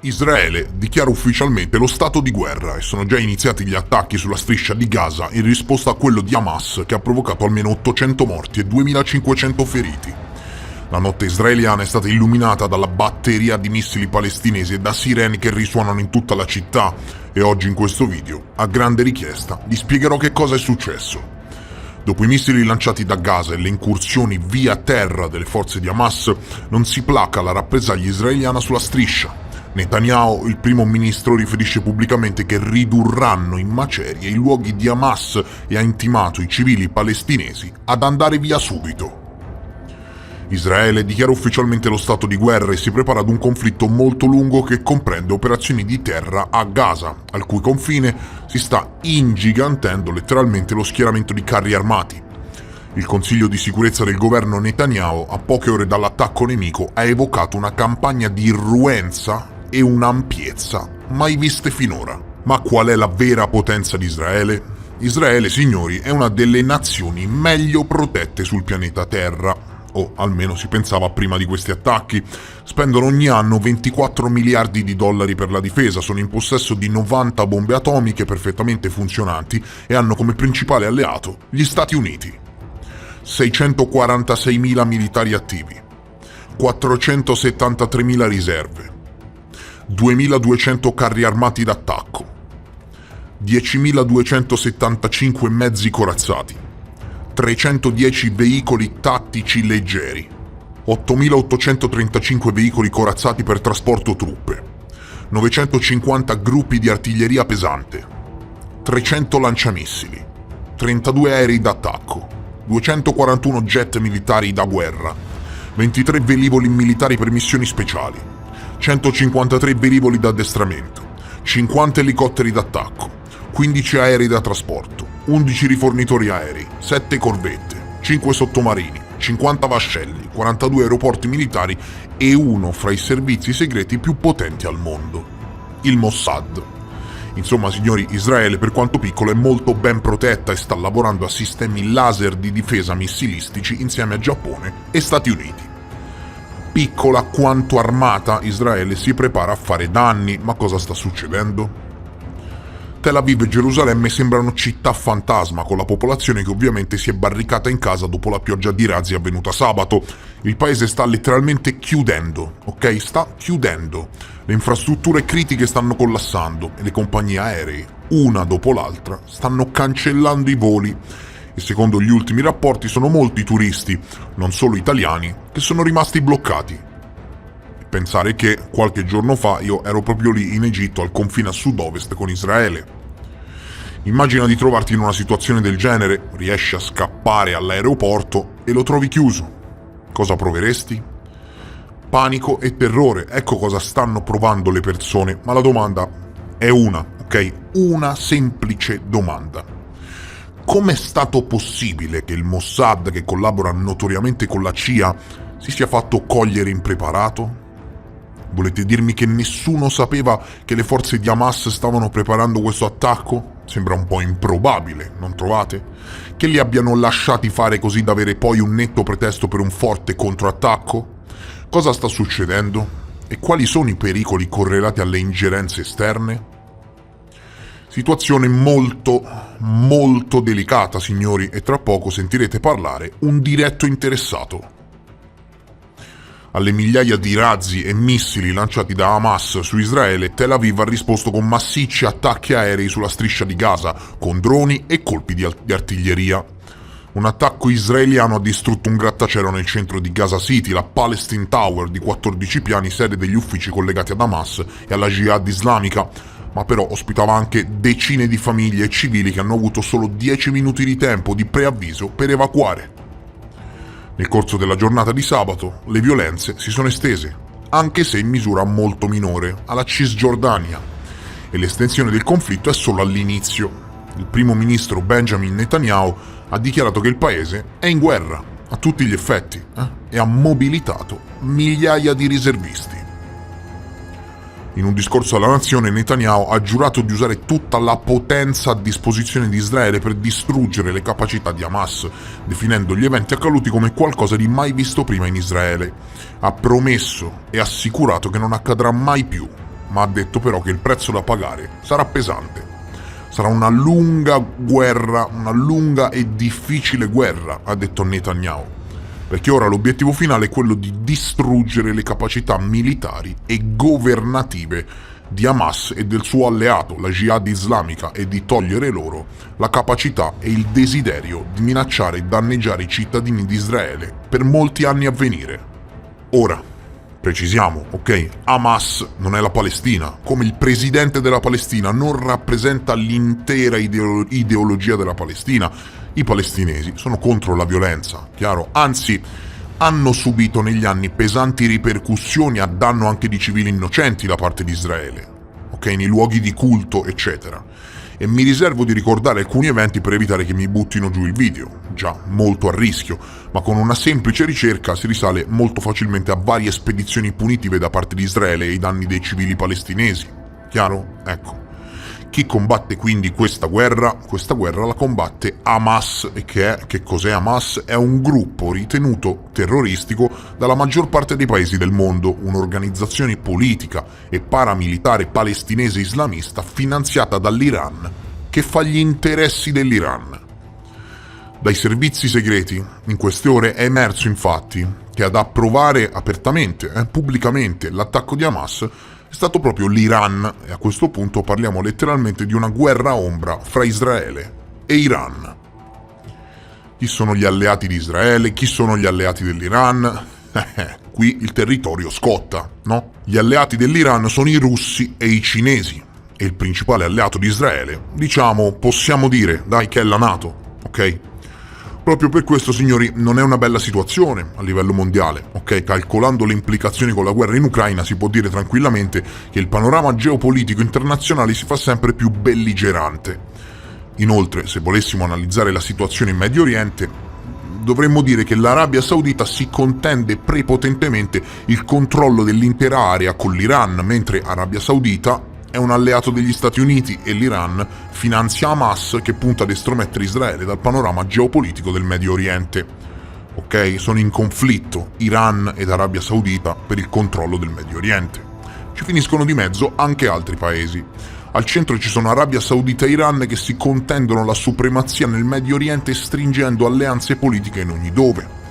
Israele dichiara ufficialmente lo stato di guerra e sono già iniziati gli attacchi sulla striscia di Gaza in risposta a quello di Hamas che ha provocato almeno 800 morti e 2500 feriti. La notte israeliana è stata illuminata dalla batteria di missili palestinesi e da sirene che risuonano in tutta la città e oggi in questo video, a grande richiesta, vi spiegherò che cosa è successo. Dopo i missili lanciati da Gaza e le incursioni via terra delle forze di Hamas, non si placa la rappresaglia israeliana sulla striscia. Netanyahu, il primo ministro, riferisce pubblicamente che ridurranno in macerie i luoghi di Hamas e ha intimato i civili palestinesi ad andare via subito. Israele dichiara ufficialmente lo stato di guerra e si prepara ad un conflitto molto lungo che comprende operazioni di terra a Gaza, al cui confine si sta ingigantendo letteralmente lo schieramento di carri armati. Il Consiglio di sicurezza del governo Netanyahu, a poche ore dall'attacco nemico, ha evocato una campagna di irruenza e un'ampiezza mai viste finora. Ma qual è la vera potenza di Israele? Israele, signori, è una delle nazioni meglio protette sul pianeta Terra. O almeno si pensava prima di questi attacchi. Spendono ogni anno 24 miliardi di dollari per la difesa, sono in possesso di 90 bombe atomiche perfettamente funzionanti e hanno come principale alleato gli Stati Uniti. 646.000 militari attivi, 473.000 riserve, 2.200 carri armati d'attacco, 10.275 mezzi corazzati, 310 veicoli tattici leggeri, 8.835 veicoli corazzati per trasporto truppe, 950 gruppi di artiglieria pesante, 300 lanciamissili, 32 aerei d'attacco, 241 jet militari da guerra, 23 velivoli militari per missioni speciali, 153 velivoli d'addestramento, 50 elicotteri d'attacco, 15 aerei da trasporto, 11 rifornitori aerei, 7 corvette, 5 sottomarini, 50 vascelli, 42 aeroporti militari e uno fra i servizi segreti più potenti al mondo, il Mossad. Insomma, signori, Israele, per quanto piccolo, è molto ben protetta e sta lavorando a sistemi laser di difesa missilistici insieme a Giappone e Stati Uniti. Piccola quanto armata, Israele si prepara a fare danni, ma cosa sta succedendo? Tel Aviv e Gerusalemme sembrano città fantasma, con la popolazione che ovviamente si è barricata in casa dopo la pioggia di razzi avvenuta sabato. Il paese sta letteralmente chiudendo, ok? Sta chiudendo. Le infrastrutture critiche stanno collassando e le compagnie aeree, una dopo l'altra, stanno cancellando i voli. E secondo gli ultimi rapporti sono molti turisti, non solo italiani, che sono rimasti bloccati. Pensare che qualche giorno fa io ero proprio lì in Egitto al confine a sud-ovest con Israele. Immagina di trovarti in una situazione del genere, riesci a scappare all'aeroporto e lo trovi chiuso. Cosa proveresti? Panico e terrore, ecco cosa stanno provando le persone, ma la domanda è una, ok? Una semplice domanda. Com'è stato possibile che il Mossad, che collabora notoriamente con la CIA, si sia fatto cogliere impreparato? Volete dirmi che nessuno sapeva che le forze di Hamas stavano preparando questo attacco? Sembra un po' improbabile, non trovate? Che li abbiano lasciati fare così da avere poi un netto pretesto per un forte controattacco? Cosa sta succedendo? E quali sono i pericoli correlati alle ingerenze esterne? Situazione molto delicata, signori, e tra poco sentirete parlare un diretto interessato. Alle migliaia di razzi e missili lanciati da Hamas su Israele, Tel Aviv ha risposto con massicci attacchi aerei sulla striscia di Gaza, con droni e colpi di artiglieria. Un attacco israeliano ha distrutto un grattacielo nel centro di Gaza City, la Palestine Tower di 14 piani, sede degli uffici collegati ad Hamas e alla Jihad islamica, ma però ospitava anche decine di famiglie e civili che hanno avuto solo 10 minuti di tempo di preavviso per evacuare. Nel corso della giornata di sabato, le violenze si sono estese, anche se in misura molto minore, alla Cisgiordania, e l'estensione del conflitto è solo all'inizio. Il primo ministro Benjamin Netanyahu ha dichiarato che il paese è in guerra, a tutti gli effetti, e ha mobilitato migliaia di riservisti. In un discorso alla nazione, Netanyahu ha giurato di usare tutta la potenza a disposizione di Israele per distruggere le capacità di Hamas, definendo gli eventi accaduti come qualcosa di mai visto prima in Israele. Ha promesso e assicurato che non accadrà mai più, ma ha detto però che il prezzo da pagare sarà pesante. Sarà una lunga guerra, una lunga e difficile guerra, ha detto Netanyahu, perché ora l'obiettivo finale è quello di distruggere le capacità militari e governative di Hamas e del suo alleato, la Jihad islamica, e di togliere loro la capacità e il desiderio di minacciare e danneggiare i cittadini di Israele per molti anni a venire. Ora, precisiamo, ok? Hamas non è la Palestina, come il presidente della Palestina non rappresenta l'intera ideologia della Palestina. I palestinesi sono contro la violenza, chiaro? Anzi, hanno subito negli anni pesanti ripercussioni a danno anche di civili innocenti da parte di Israele, ok? Nei luoghi di culto, eccetera. E mi riservo di ricordare alcuni eventi per evitare che mi buttino giù il video, già molto a rischio, ma con una semplice ricerca si risale molto facilmente a varie spedizioni punitive da parte di Israele ai danni dei civili palestinesi. Chiaro? Ecco. Chi combatte quindi questa guerra la combatte Hamas. E che cos'è Hamas? È un gruppo ritenuto terroristico dalla maggior parte dei paesi del mondo, un'organizzazione politica e paramilitare palestinese islamista finanziata dall'Iran, che fa gli interessi dell'Iran. Dai servizi segreti in queste ore è emerso infatti che ad approvare apertamente, pubblicamente, l'attacco di Hamas è stato proprio l'Iran, e a questo punto parliamo letteralmente di una guerra ombra fra Israele e Iran. Chi sono gli alleati di Israele? Chi sono gli alleati dell'Iran? Qui il territorio scotta, no? Gli alleati dell'Iran sono i russi e i cinesi, e il principale alleato di Israele, diciamo, possiamo dire, dai, che è la NATO, ok? Proprio per questo, signori, non è una bella situazione a livello mondiale, ok? Calcolando le implicazioni con la guerra in Ucraina, si può dire tranquillamente che il panorama geopolitico internazionale si fa sempre più belligerante. Inoltre, se volessimo analizzare la situazione in Medio Oriente, dovremmo dire che l'Arabia Saudita si contende prepotentemente il controllo dell'intera area con l'Iran, mentre Arabia Saudita è un alleato degli Stati Uniti e l'Iran finanzia Hamas, che punta ad estromettere Israele dal panorama geopolitico del Medio Oriente. Ok? Sono in conflitto Iran ed Arabia Saudita per il controllo del Medio Oriente. Ci finiscono di mezzo anche altri paesi. Al centro ci sono Arabia Saudita e Iran che si contendono la supremazia nel Medio Oriente stringendo alleanze politiche in ogni dove.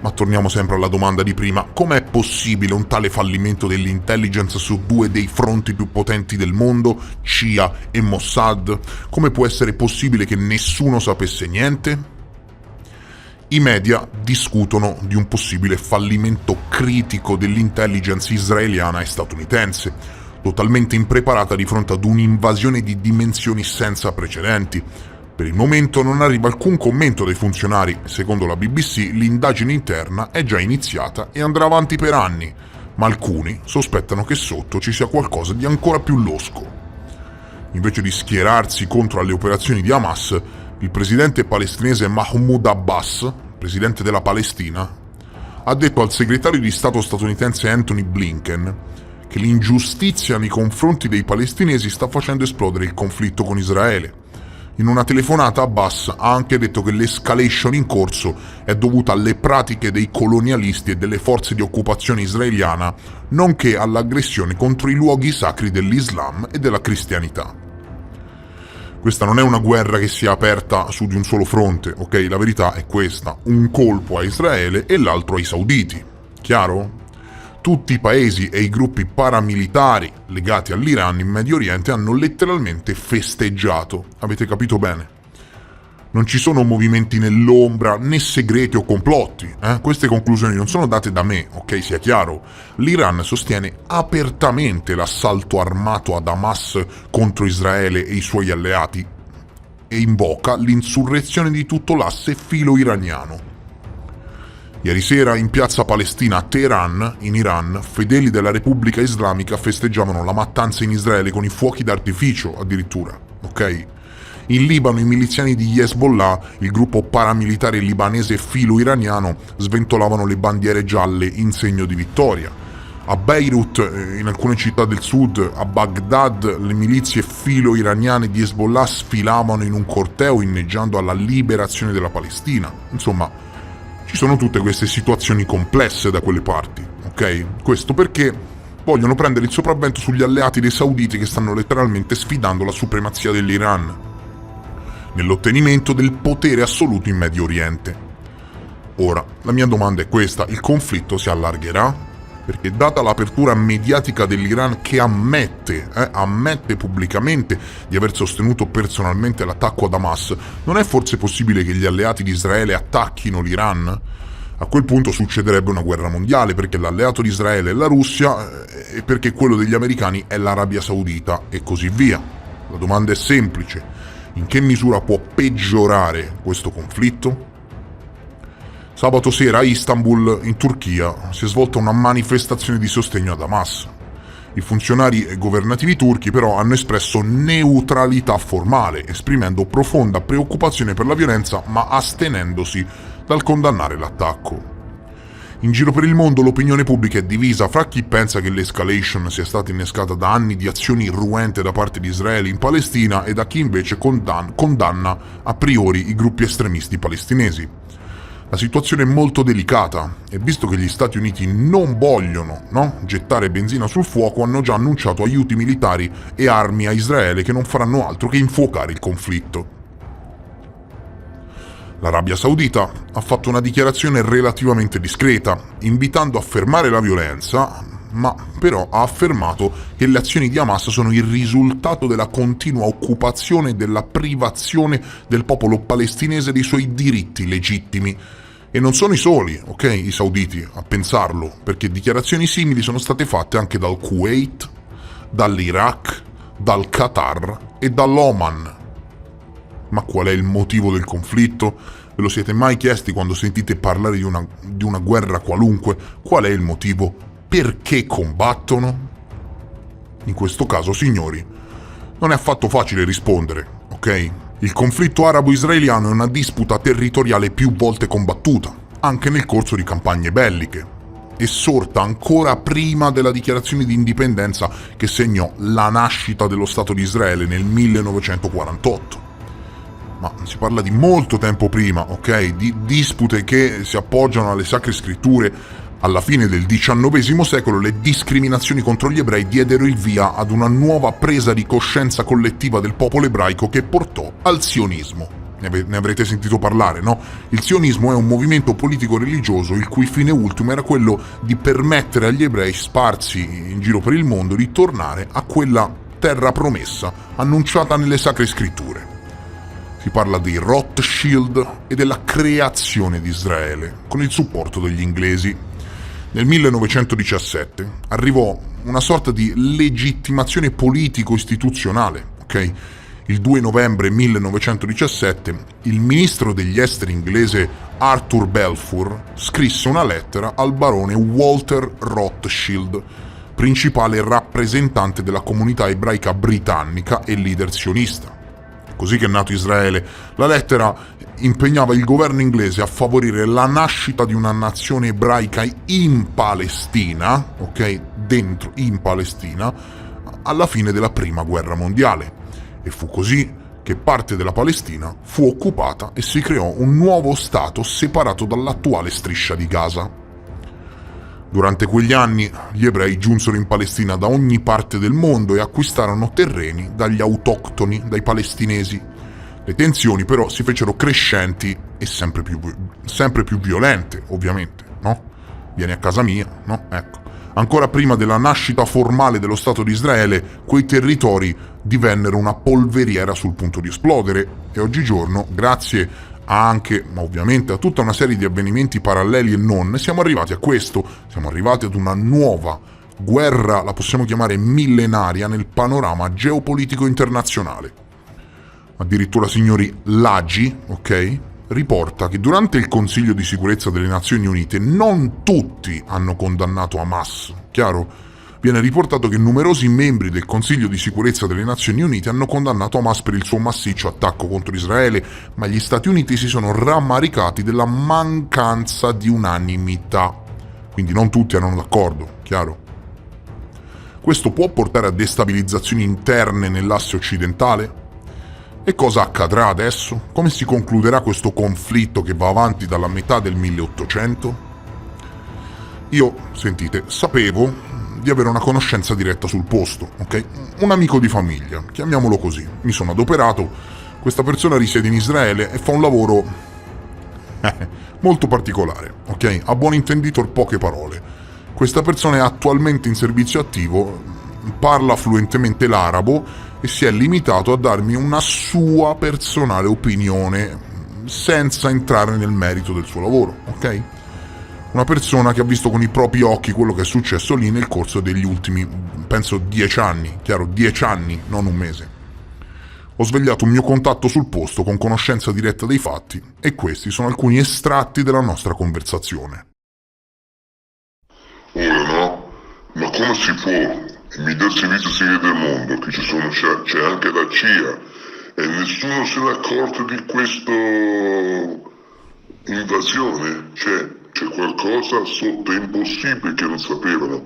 Ma torniamo sempre alla domanda di prima: com'è possibile un tale fallimento dell'intelligence su due dei fronti più potenti del mondo, CIA e Mossad? Come può essere possibile che nessuno sapesse niente? I media discutono di un possibile fallimento critico dell'intelligence israeliana e statunitense, totalmente impreparata di fronte ad un'invasione di dimensioni senza precedenti. Per il momento non arriva alcun commento dai funzionari. Secondo la BBC, l'indagine interna è già iniziata e andrà avanti per anni, ma alcuni sospettano che sotto ci sia qualcosa di ancora più losco. Invece di schierarsi contro le operazioni di Hamas, il presidente palestinese Mahmoud Abbas, presidente della Palestina, ha detto al segretario di Stato statunitense Anthony Blinken che l'ingiustizia nei confronti dei palestinesi sta facendo esplodere il conflitto con Israele. In una telefonata Abbas ha anche detto che l'escalation in corso è dovuta alle pratiche dei colonialisti e delle forze di occupazione israeliana, nonché all'aggressione contro i luoghi sacri dell'Islam e della cristianità. Questa non è una guerra che sia aperta su di un solo fronte, ok? La verità è questa: un colpo a Israele e l'altro ai sauditi. Chiaro? Tutti i paesi e i gruppi paramilitari legati all'Iran in Medio Oriente hanno letteralmente festeggiato. Avete capito bene? Non ci sono movimenti nell'ombra, né segreti o complotti. Queste conclusioni non sono date da me, ok? Sia chiaro. L'Iran sostiene apertamente l'assalto armato ad Hamas contro Israele e i suoi alleati e invoca l'insurrezione di tutto l'asse filo-iraniano. Ieri sera in piazza Palestina a Teheran, in Iran, fedeli della Repubblica Islamica festeggiavano la mattanza in Israele con i fuochi d'artificio addirittura, ok? In Libano i miliziani di Hezbollah, il gruppo paramilitare libanese filo-iraniano, sventolavano le bandiere gialle in segno di vittoria. A Beirut, in alcune città del sud, a Baghdad, le milizie filo-iraniane di Hezbollah sfilavano in un corteo inneggiando alla liberazione della Palestina. Insomma, ci sono tutte queste situazioni complesse da quelle parti, ok? Questo perché vogliono prendere il sopravvento sugli alleati dei sauditi che stanno letteralmente sfidando la supremazia dell'Iran nell'ottenimento del potere assoluto in Medio Oriente. Ora, la mia domanda è questa: il conflitto si allargherà? Perché data l'apertura mediatica dell'Iran che ammette pubblicamente di aver sostenuto personalmente l'attacco ad Hamas, non è forse possibile che gli alleati di Israele attacchino l'Iran? A quel punto succederebbe una guerra mondiale, perché l'alleato di Israele è la Russia e perché quello degli americani è l'Arabia Saudita e così via. La domanda è semplice: in che misura può peggiorare questo conflitto? Sabato sera a Istanbul, in Turchia, si è svolta una manifestazione di sostegno ad Hamas. I funzionari governativi turchi però hanno espresso neutralità formale, esprimendo profonda preoccupazione per la violenza ma astenendosi dal condannare l'attacco. In giro per il mondo l'opinione pubblica è divisa fra chi pensa che l'escalation sia stata innescata da anni di azioni irruente da parte di Israele in Palestina e da chi invece condanna a priori i gruppi estremisti palestinesi. La situazione è molto delicata e visto che gli Stati Uniti non vogliono gettare benzina sul fuoco, hanno già annunciato aiuti militari e armi a Israele che non faranno altro che infuocare il conflitto. L'Arabia Saudita ha fatto una dichiarazione relativamente discreta, invitando a fermare la violenza, ma però ha affermato che le azioni di Hamas sono il risultato della continua occupazione e della privazione del popolo palestinese dei suoi diritti legittimi. E non sono i soli, i sauditi a pensarlo, perché dichiarazioni simili sono state fatte anche dal Kuwait, dall'Iraq, dal Qatar e dall'Oman. Ma qual è il motivo del conflitto? Ve lo siete mai chiesti quando sentite parlare di una guerra qualunque? Qual è il motivo? Perché combattono? In questo caso, signori, non è affatto facile rispondere, ok? Il conflitto arabo-israeliano è una disputa territoriale più volte combattuta, anche nel corso di campagne belliche, e sorta ancora prima della dichiarazione di indipendenza che segnò la nascita dello Stato di Israele nel 1948. Ma si parla di molto tempo prima, di dispute che si appoggiano alle sacre scritture. Alla fine del XIX secolo le discriminazioni contro gli ebrei diedero il via ad una nuova presa di coscienza collettiva del popolo ebraico che portò al sionismo. Ne avrete sentito parlare, no? Il sionismo è un movimento politico-religioso il cui fine ultimo era quello di permettere agli ebrei sparsi in giro per il mondo di tornare a quella terra promessa annunciata nelle sacre scritture. Si parla dei Rothschild e della creazione di Israele, con il supporto degli inglesi. Nel 1917 arrivò una sorta di legittimazione politico-istituzionale, Il 2 novembre 1917 il ministro degli esteri inglese Arthur Balfour scrisse una lettera al barone Walter Rothschild, principale rappresentante della comunità ebraica britannica e leader sionista. Così che è nato Israele. La lettera impegnava il governo inglese a favorire la nascita di una nazione ebraica in Palestina, dentro in Palestina, alla fine della Prima Guerra Mondiale. E fu così che parte della Palestina fu occupata e si creò un nuovo Stato separato dall'attuale striscia di Gaza. Durante quegli anni gli ebrei giunsero in Palestina da ogni parte del mondo e acquistarono terreni dagli autoctoni, dai palestinesi. Le tensioni però si fecero crescenti e sempre più violente, ovviamente, no? Vieni a casa mia, no? Ecco. Ancora prima della nascita formale dello Stato di Israele, quei territori divennero una polveriera sul punto di esplodere e oggigiorno, grazie anche, ma ovviamente a tutta una serie di avvenimenti paralleli e non, siamo arrivati a questo, siamo arrivati ad una nuova guerra, la possiamo chiamare millenaria, nel panorama geopolitico internazionale. Addirittura, signori, l'AGI, riporta che durante il Consiglio di sicurezza delle Nazioni Unite non tutti hanno condannato Hamas, chiaro? Viene riportato che numerosi membri del Consiglio di sicurezza delle Nazioni Unite hanno condannato Hamas per il suo massiccio attacco contro Israele, ma gli Stati Uniti si sono rammaricati della mancanza di unanimità. Quindi non tutti erano d'accordo, chiaro? Questo può portare a destabilizzazioni interne nell'asse occidentale? E cosa accadrà adesso? Come si concluderà questo conflitto che va avanti dalla metà del 1800? Io, sentite, sapevo di avere una conoscenza diretta sul posto, ok? Un amico di famiglia, chiamiamolo così. Mi sono adoperato, questa persona risiede in Israele e fa un lavoro molto particolare, ok? A buon intenditor poche parole. Questa persona è attualmente in servizio attivo, parla fluentemente l'arabo e si è limitato a darmi una sua personale opinione senza entrare nel merito del suo lavoro, ok? Una persona che ha visto con i propri occhi quello che è successo lì nel corso degli ultimi, penso, 10 anni. Chiaro, 10 anni, non un mese. Ho svegliato un mio contatto sul posto con conoscenza diretta dei fatti e questi sono alcuni estratti della nostra conversazione. Ora no? Ma come si può? Il miglior servizio segreto del mondo, che c'è anche la CIA e nessuno se n'è accorto di questa invasione? C'è qualcosa sotto, è impossibile che non sapevano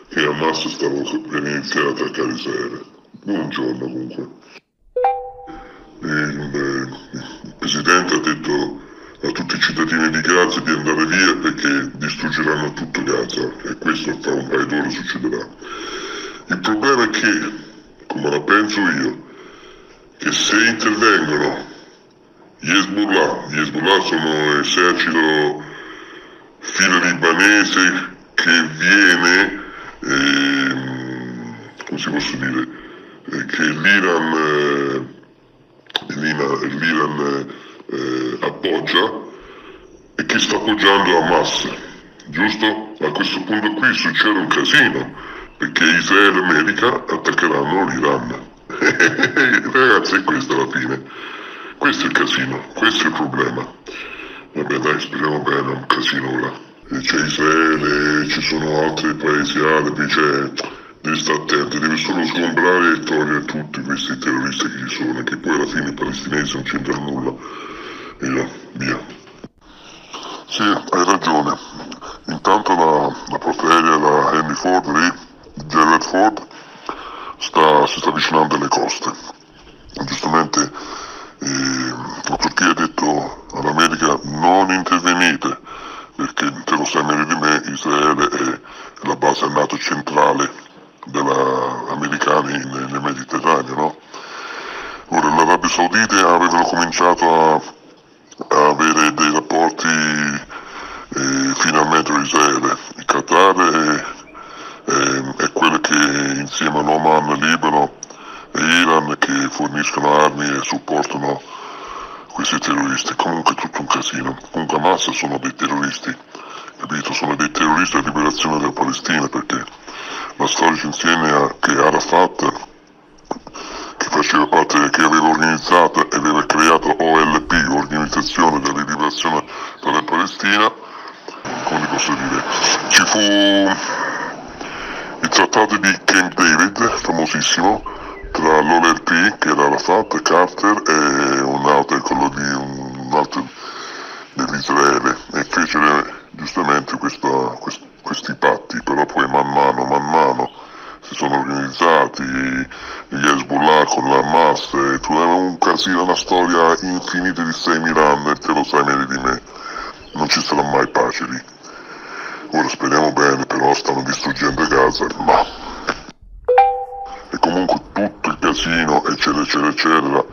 che Hamas stava per iniziare ad attaccare Israele. Buongiorno comunque. Il presidente ha detto a tutti i cittadini di Gaza di andare via perché distruggeranno tutto Gaza e questo tra un paio d'ore succederà. Il problema è che, come la penso io, che se intervengono gli Hezbollah sono esercito filo-libanese che viene, come si posso dire, che l'Iran appoggia e che sta appoggiando Hamas, giusto? A questo punto qui succede un casino, perché Israele e America attaccheranno l'Iran. Ragazzi, è questa la fine. Questo è il casino, questo è il problema. Vabbè dai, speriamo bene, è un casino ora. C'è Israele, ci sono altri paesi arabi, devi stare attento, devi solo sgombrare e togliere tutti questi terroristi che ci sono, che poi alla fine i palestinesi non c'entrano nulla. E via. Sì, hai ragione. Intanto la portaerei, la Henry Ford lì, Gerald Ford, si sta avvicinando alle coste. Giustamente la Turchia ha detto all'America non intervenite, perché te lo sai meglio di me, Israele è la base NATO centrale degli americani nel Mediterraneo, no? Ora l'Arabia Saudita avevano cominciato a avere dei rapporti finalmente con Israele. Il Qatar è quello che insieme a Oman, Libano e Iran che forniscono armi e supportano questi terroristi. Comunque è tutto un casino. Comunque Hamas sono dei terroristi, capito? Sono dei terroristi a liberazione della Palestina, perché la storia ci insegna che Arafat, che faceva parte, che aveva organizzato e aveva creato OLP, Organizzazione della Liberazione della Palestina, come posso dire, ci fu il trattato di Camp David, famosissimo, tra l'OLP, che era Arafat, Carter e un altro dell'Israele, e fecero giustamente questi patti, però poi man mano si sono organizzati gli Hezbollah con l'Hamas, e tu hai un casino, una storia infinita di 6.000 anni, e te lo sai meglio di me, non ci sarà mai pace lì. Ora speriamo bene, però stanno distruggendo Gaza, ma... E comunque tutto il casino, eccetera,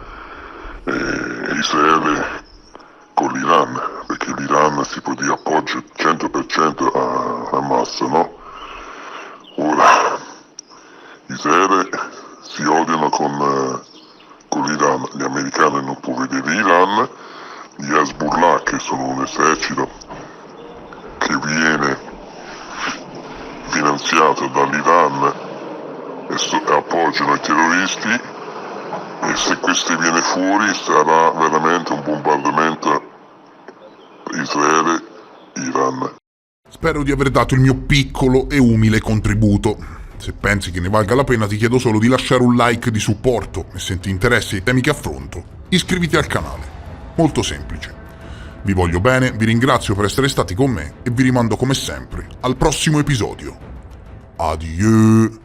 e Israele con l'Iran, perché l'Iran tipo di appoggio 100% a Hamas, no? Ora, Israele si odiano con l'Iran, gli americani non può vedere l'Iran, gli Hezbollah, che sono un esercito che viene finanziato dall'Iran e appoggiano i terroristi, e se questi viene fuori sarà veramente un bombardamento Israele-Iran. Spero di aver dato il mio piccolo e umile contributo. Se pensi che ne valga la pena ti chiedo solo di lasciare un like di supporto e se ti interessi ai temi che affronto, iscriviti al canale. Molto semplice. Vi voglio bene, vi ringrazio per essere stati con me e vi rimando come sempre al prossimo episodio. Adieu!